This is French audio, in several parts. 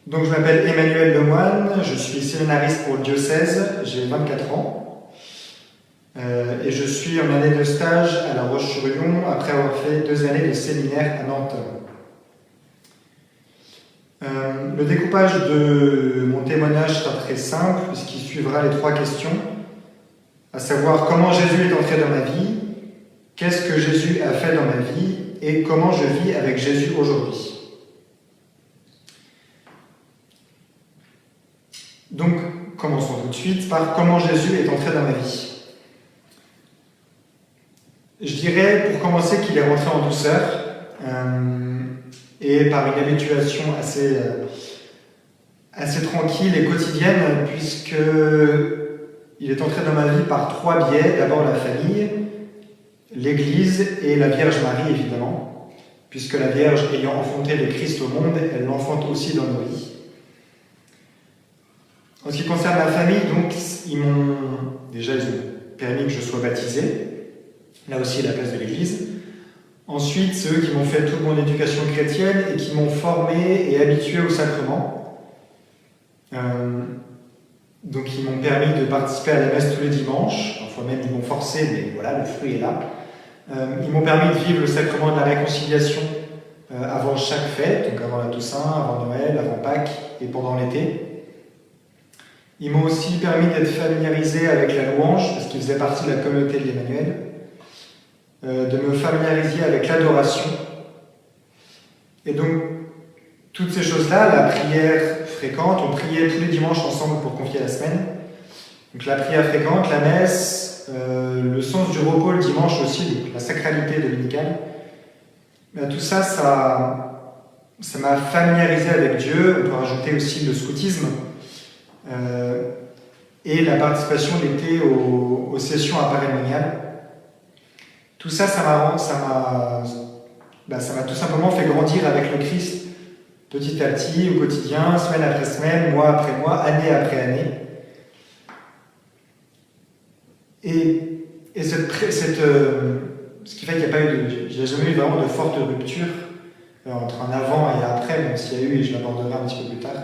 Donc je m'appelle Emmanuel Lemoine, je suis séminariste pour le diocèse, j'ai 24 ans et je suis en année de stage à La Roche-sur-Yon après avoir fait 2 années de séminaire à Nantes. Le découpage de mon témoignage sera très simple puisqu'il suivra les 3 questions, à savoir comment Jésus est entré dans ma vie, qu'est-ce que Jésus a fait dans ma vie et comment je vis avec Jésus aujourd'hui. Donc, commençons tout de suite par comment Jésus est entré dans ma vie. Je dirais, pour commencer, qu'il est rentré en douceur et par une habituation assez tranquille et quotidienne, puisque il est entré dans ma vie par 3 biais. D'abord la famille, l'Église et la Vierge Marie, évidemment, puisque la Vierge ayant enfanté le Christ au monde, elle l'enfante aussi dans nos vies. En ce qui concerne la famille, donc, ils m'ont permis que je sois baptisé. Là aussi, la place de l'Église. Ensuite, c'est eux qui m'ont fait toute mon éducation chrétienne et qui m'ont formé et habitué au sacrement. Donc, ils m'ont permis de participer à la messe tous les dimanches. Parfois même, ils m'ont forcé, mais voilà, le fruit est là. Ils m'ont permis de vivre le sacrement de la réconciliation avant chaque fête, donc avant la Toussaint, avant Noël, avant Pâques et pendant l'été. Ils m'ont aussi permis d'être familiarisé avec la louange, parce qu'ils faisaient partie de la communauté de l'Emmanuel, de me familiariser avec l'adoration. Et donc, toutes ces choses-là, la prière fréquente, on priait tous les dimanches ensemble pour confier la semaine. Donc la prière fréquente, la messe, le sens du repos le dimanche aussi, donc la sacralité dominicale. Tout ça, ça m'a familiarisé avec Dieu. On peut rajouter aussi le scoutisme. Et la participation l'été aux sessions à Paray-Monial. Tout ça, ça m'a tout simplement fait grandir avec le Christ petit à petit, au quotidien, semaine après semaine, mois après mois, année après année. Et ce qui fait qu'il n'y a pas j'ai jamais eu vraiment de forte rupture entre un avant et un après, même s'il y a eu, et je l'aborderai un petit peu plus tard.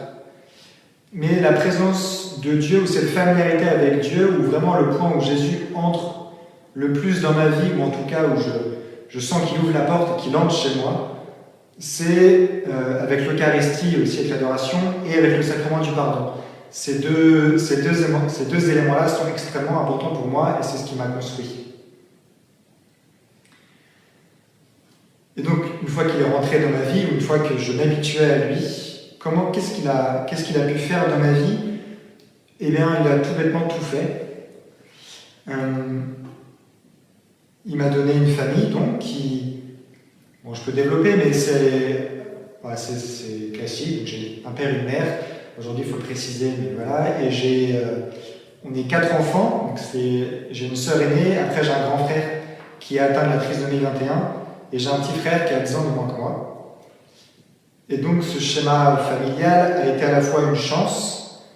Mais la présence de Dieu, ou cette familiarité avec Dieu, ou vraiment le point où Jésus entre le plus dans ma vie, ou en tout cas où je sens qu'il ouvre la porte et qu'il entre chez moi, c'est avec l'Eucharistie, aussi avec l'adoration, et avec le sacrement du pardon. Ces deux éléments-là sont extrêmement importants pour moi, et c'est ce qui m'a construit. Et donc, une fois qu'il est rentré dans ma vie, une fois que je m'habituais à lui, qu'est-ce qu'il a pu faire dans ma vie? Eh bien, il a tout bêtement tout fait. Il m'a donné une famille, donc, je peux développer, mais c'est classique. Donc, j'ai un père et une mère. Aujourd'hui, il faut le préciser, mais voilà. Et on est 4 enfants. Donc j'ai une sœur aînée. Après, j'ai un grand frère qui a atteint la trisomie 21. Et j'ai un petit frère qui a 10 ans de moins que moi. Et donc ce schéma familial a été à la fois une chance,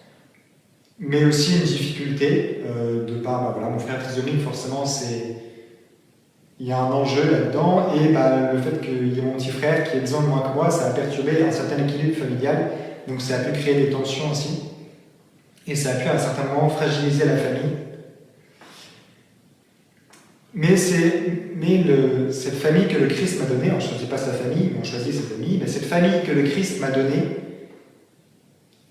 mais aussi une difficulté, mon frère trisomique, forcément, il y a un enjeu là-dedans, et le fait qu'il y ait mon petit frère qui est 10 ans de moins que moi, ça a perturbé un certain équilibre familial, donc ça a pu créer des tensions aussi, et ça a pu à un certain moment fragiliser la famille. Mais cette famille que le Christ m'a donnée, on ne choisit pas sa famille, mais on choisit ses amis, mais cette famille que le Christ m'a donnée,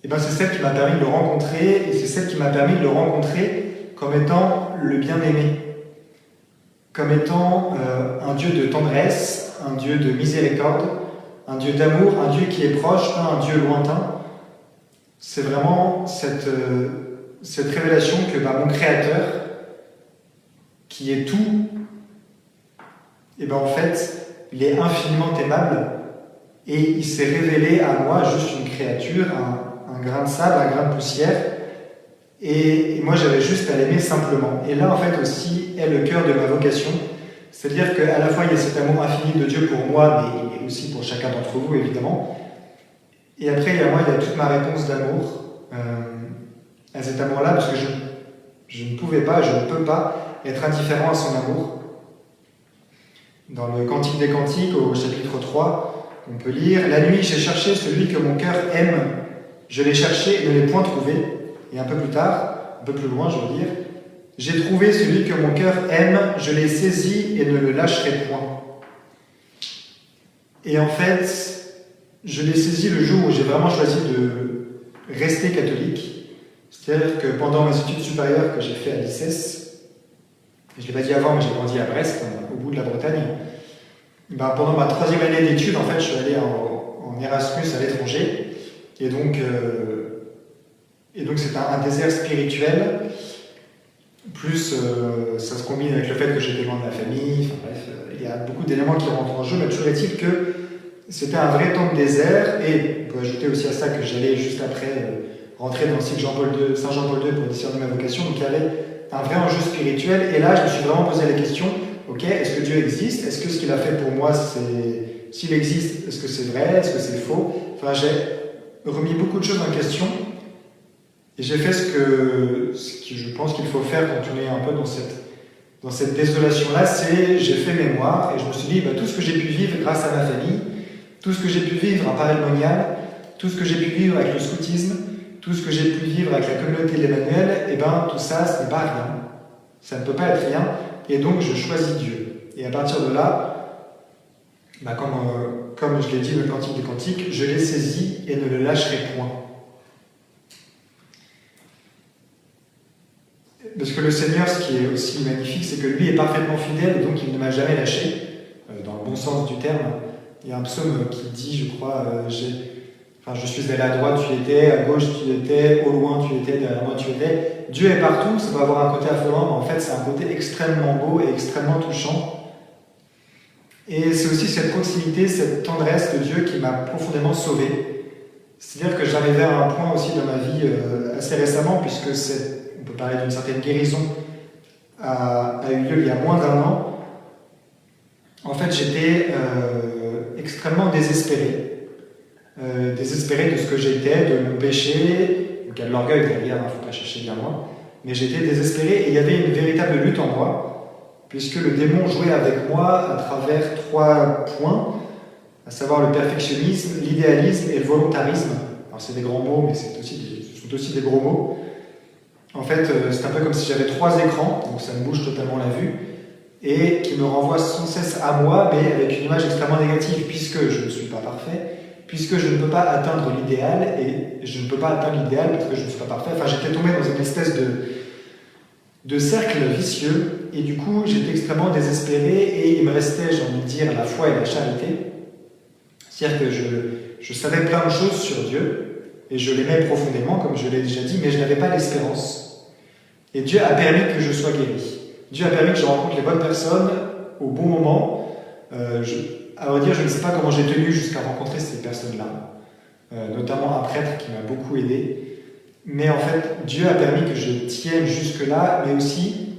c'est celle qui m'a permis de le rencontrer, et c'est celle qui m'a permis de le rencontrer comme étant le bien-aimé, comme étant un Dieu de tendresse, un Dieu de miséricorde, un Dieu d'amour, un Dieu qui est proche, pas un Dieu lointain. C'est vraiment cette révélation que mon Créateur, qui est tout, en fait, il est infiniment aimable et il s'est révélé à moi, juste une créature, un grain de sable, un grain de poussière, et moi j'avais juste à l'aimer simplement. Et là, en fait, aussi est le cœur de ma vocation, c'est-à-dire qu'à la fois il y a cet amour infini de Dieu pour moi, mais aussi pour chacun d'entre vous, évidemment, et après il y a toute ma réponse d'amour à cet amour-là, parce que je ne pouvais pas, je ne peux pas être indifférent à son amour. Dans le Cantique des Cantiques, au chapitre 3, on peut lire « La nuit, j'ai cherché celui que mon cœur aime, Je l'ai cherché et ne l'ai point trouvé. Et un peu plus tard, un peu plus loin, je veux dire, j'ai trouvé celui que mon cœur aime, je l'ai saisi et ne le lâcherai point. Et en fait, je l'ai saisi le jour où j'ai vraiment choisi de rester catholique. C'est-à-dire que pendant mes études supérieures que j'ai fait à l'ICES, je ne l'ai pas dit avant, mais j'ai grandi à Brest, au bout de la Bretagne. Ben, pendant ma 3e année d'études, en fait, je suis allé en Erasmus à l'étranger. Et donc c'est un désert spirituel. Plus ça se combine avec le fait que j'étais loin de ma famille. Enfin bref, il y a beaucoup d'éléments qui rentrent en jeu. Mais toujours est-il que c'était un vrai temps de désert. Et on peut ajouter aussi à ça que j'allais juste après rentrer dans le cycle Saint Jean-Paul II pour discerner ma vocation. Donc il y avait un vrai enjeu spirituel. Et là, je me suis vraiment posé la question, ok, est-ce que Dieu existe? Est-ce que ce qu'il a fait pour moi, s'il existe, est-ce que c'est vrai? Est-ce que c'est faux? Enfin, j'ai remis beaucoup de choses en question. Et j'ai fait ce que je pense qu'il faut faire quand on est un peu dans cette désolation-là, c'est j'ai fait mémoire et je me suis dit, tout ce que j'ai pu vivre grâce à ma famille, tout ce que j'ai pu vivre à Paray-le-Monial, tout ce que j'ai pu vivre avec le scoutisme, tout ce que j'ai pu vivre avec la communauté de l'Emmanuel, tout ça, ce n'est pas rien. Ça ne peut pas être rien. Et donc, je choisis Dieu. Et à partir de là, comme je l'ai dit dans le Cantique des Cantiques, je l'ai saisi et ne le lâcherai point. Parce que le Seigneur, ce qui est aussi magnifique, c'est que lui est parfaitement fidèle et donc il ne m'a jamais lâché, dans le bon sens du terme. Il y a un psaume qui dit, je crois, je suis allé à droite, tu étais, à gauche, tu étais, au loin, tu étais, derrière moi, tu étais. Dieu est partout, ça peut avoir un côté affolant, mais en fait, c'est un côté extrêmement beau et extrêmement touchant. Et c'est aussi cette proximité, cette tendresse de Dieu qui m'a profondément sauvé. C'est-à-dire que j'arrivais à un point aussi dans ma vie assez récemment, puisque on peut parler d'une certaine guérison, a eu lieu il y a moins d'1 an. En fait, j'étais extrêmement désespéré. Désespéré de ce que j'étais, de mon péché. Donc il y a de l'orgueil derrière, il ne faut pas chercher bien loin. Mais j'étais désespéré et il y avait une véritable lutte en moi, puisque le démon jouait avec moi à travers 3 points, à savoir le perfectionnisme, l'idéalisme et le volontarisme. Alors c'est des grands mots, mais ce sont aussi des gros mots. En fait, c'est un peu comme si j'avais 3 écrans, donc ça me bouge totalement la vue, et qui me renvoient sans cesse à moi, mais avec une image extrêmement négative, puisque je ne suis pas parfait, puisque je ne peux pas atteindre l'idéal, et je ne peux pas atteindre l'idéal parce que je ne suis pas parfait. Enfin, j'étais tombé dans une espèce de cercle vicieux, et du coup, j'étais extrêmement désespéré, et il me restait, j'ai envie de dire, la foi et la charité. C'est-à-dire que je savais plein de choses sur Dieu, et je l'aimais profondément, comme je l'ai déjà dit, mais je n'avais pas d'espérance. Et Dieu a permis que je sois guéri. Dieu a permis que je rencontre les bonnes personnes au bon moment. À vrai dire, je ne sais pas comment j'ai tenu jusqu'à rencontrer ces personnes-là, notamment un prêtre qui m'a beaucoup aidé. Mais en fait, Dieu a permis que je tienne jusque-là, mais aussi,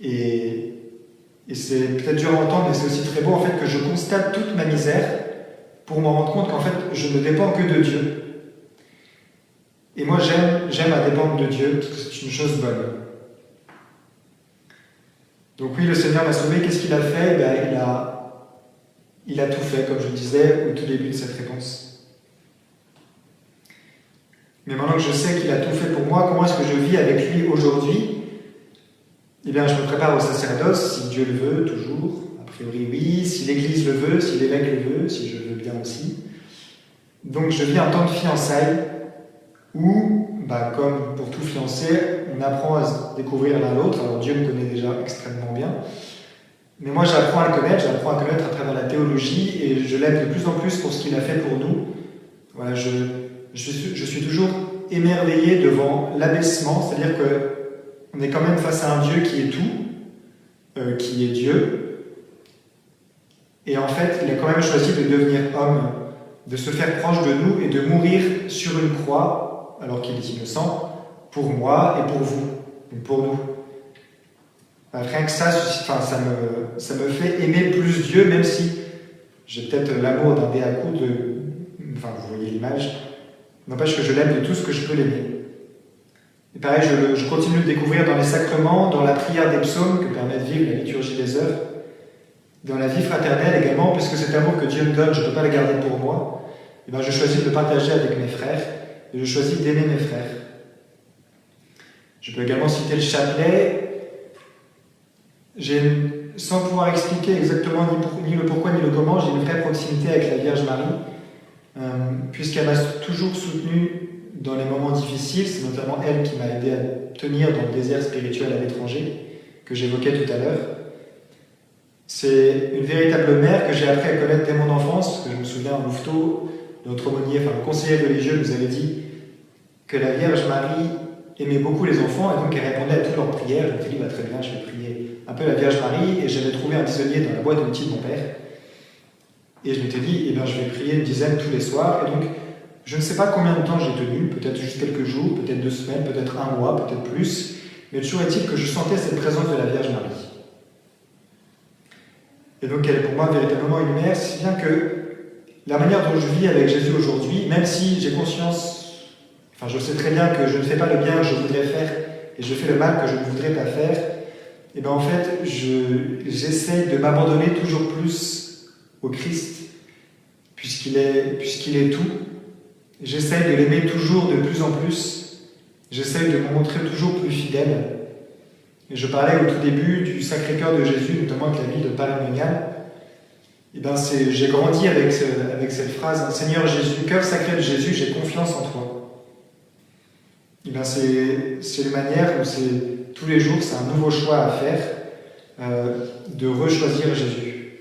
et c'est peut-être dur à entendre, mais c'est aussi très beau, en fait, que je constate toute ma misère pour me rendre compte qu'en fait, je ne dépends que de Dieu. Et moi, j'aime à dépendre de Dieu, parce que c'est une chose bonne. Donc oui, le Seigneur m'a sauvé. Qu'est-ce qu'il a fait? Il a tout fait, comme je disais au tout début de cette réponse. Mais maintenant que je sais qu'il a tout fait pour moi, comment est-ce que je vis avec lui aujourd'hui? Eh bien, je me prépare au sacerdoce, si Dieu le veut, toujours. A priori, oui. Si l'Église le veut, si l'évêque le veut, si je le veux bien aussi. Donc, je vis un temps de fiançailles où, comme pour tout fiancé, on apprend à se découvrir l'un l'autre. Alors Dieu me connaît déjà extrêmement bien, mais moi j'apprends à le connaître, à travers la théologie, et je l'aime de plus en plus pour ce qu'il a fait pour nous. Voilà, je suis toujours émerveillé devant l'abaissement, c'est-à-dire qu'on est quand même face à un Dieu qui est tout, qui est Dieu, et en fait il a quand même choisi de devenir homme, de se faire proche de nous et de mourir sur une croix, alors qu'il est innocent, pour moi et pour vous, donc pour nous. Rien que ça me fait aimer plus Dieu, même si j'ai peut-être l'amour d'un béacoup vous voyez l'image, n'empêche que je l'aime de tout ce que je peux l'aimer. Et pareil, je continue de découvrir dans les sacrements, dans la prière des psaumes que permet de vivre la liturgie des heures, dans la vie fraternelle également, puisque cet amour que Dieu me donne, je ne peux pas le garder pour moi, et je choisis de le partager avec mes frères. et je choisis d'aimer mes frères. Je peux également citer le chapelet. Sans pouvoir expliquer exactement ni le pourquoi ni le comment, j'ai une vraie proximité avec la Vierge Marie, puisqu'elle m'a toujours soutenu dans les moments difficiles. C'est notamment elle qui m'a aidé à tenir dans le désert spirituel à l'étranger, que j'évoquais tout à l'heure. C'est une véritable mère que j'ai appris à connaître dès mon enfance, parce que je me souviens, en Louveteau, notre aumônier, le conseiller religieux nous avait dit que la Vierge Marie aimait beaucoup les enfants, et donc elle répondait à toutes leurs prières. Je me suis dit, très bien, je vais prier un peu la Vierge Marie, et j'avais trouvé un tisonnier dans la boîte de l'outil de mon père. Et je m'étais dit, je vais prier une dizaine tous les soirs, et donc je ne sais pas combien de temps j'ai tenu, peut-être juste quelques jours, peut-être 2 semaines, peut-être 1 mois, peut-être plus, mais toujours est-il que je sentais cette présence de la Vierge Marie. Et donc elle est pour moi véritablement une mère, si bien que la manière dont je vis avec Jésus aujourd'hui, même si j'ai conscience, je sais très bien que je ne fais pas le bien que je voudrais faire, et je fais le mal que je ne voudrais pas faire, et en fait, j'essaie de m'abandonner toujours plus au Christ, puisqu'il est tout. J'essaie de l'aimer toujours de plus en plus. J'essaie de me montrer toujours plus fidèle. Et je parlais au tout début du Sacré-Cœur de Jésus, notamment avec la ville de Paris-Monial. J'ai grandi avec cette phrase, Seigneur Jésus, cœur sacré de Jésus, j'ai confiance en toi. C'est une manière où tous les jours, c'est un nouveau choix à faire, de rechoisir Jésus.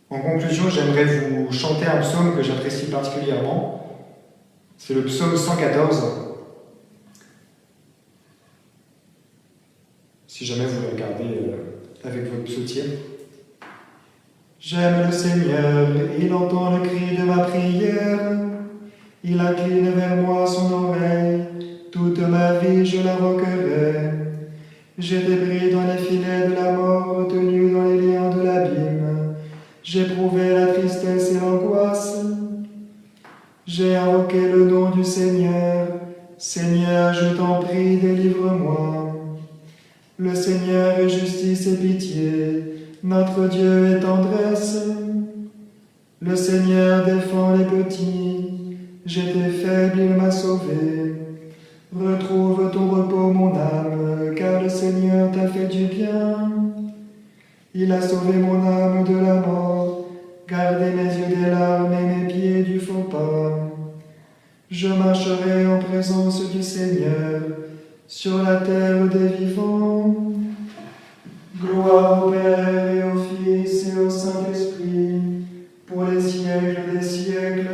En conclusion, j'aimerais vous chanter un psaume que j'apprécie particulièrement. C'est le psaume 114. Si jamais vous le regardez avec votre psautier. J'aime le Seigneur, il entend le cri de ma prière. Il incline vers moi son oreille, toute ma vie je l'invoquerai. J'étais pris dans les filets de la mort, retenu dans les liens de l'abîme. J'éprouvais la tristesse et l'angoisse. J'ai invoqué le nom du Seigneur. Seigneur, je t'en prie, délivre-moi. Le Seigneur est justice et pitié. Notre Dieu est tendresse. Le Seigneur défend les petits. J'étais faible, il m'a sauvé. Retrouve ton repos, mon âme, car le Seigneur t'a fait du bien. Il a sauvé mon âme de la mort, gardé mes yeux des larmes et mes pieds du faux pas. Je marcherai en présence du Seigneur, sur la terre des vivants. Gloire au Père et au Fils et au Saint-Esprit, pour les siècles des siècles.